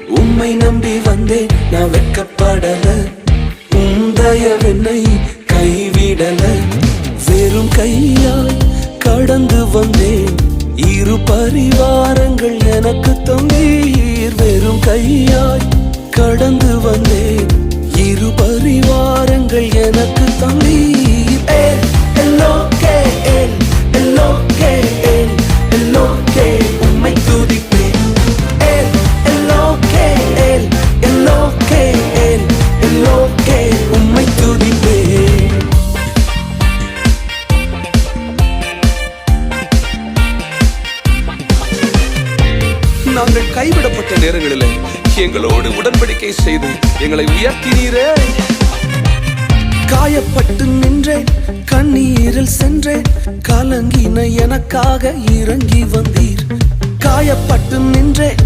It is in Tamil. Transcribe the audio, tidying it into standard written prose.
உம்மை நம்பி வந்தேன் நான் வெட்கப்படல உந்தயவென்னை கைவிடல வெறும் கையாய் கடந்து வந்தேன் இரு பரிவாரங்கள் எனக்கு தந்தீர் வெறும் கையாய் கடந்து வந்தேன் இரு பரிவாரங்கள் எனக்கு தந்தீர் உம்மை துதிப்பேன் உம்மை துதிப்பேன். நாங்கள் கைவிடப்பட்ட நேரங்களில் எங்களோடு உடன்படிக்கை செய்து எங்களை உயர்த்தினீரே. காயப்பட்டு நின்றேன் கண்ணீரில் சென்றேன் கலங்கின எனக்காக இறங்கி வந்தீர். காயப்பட்டு நின்றேன்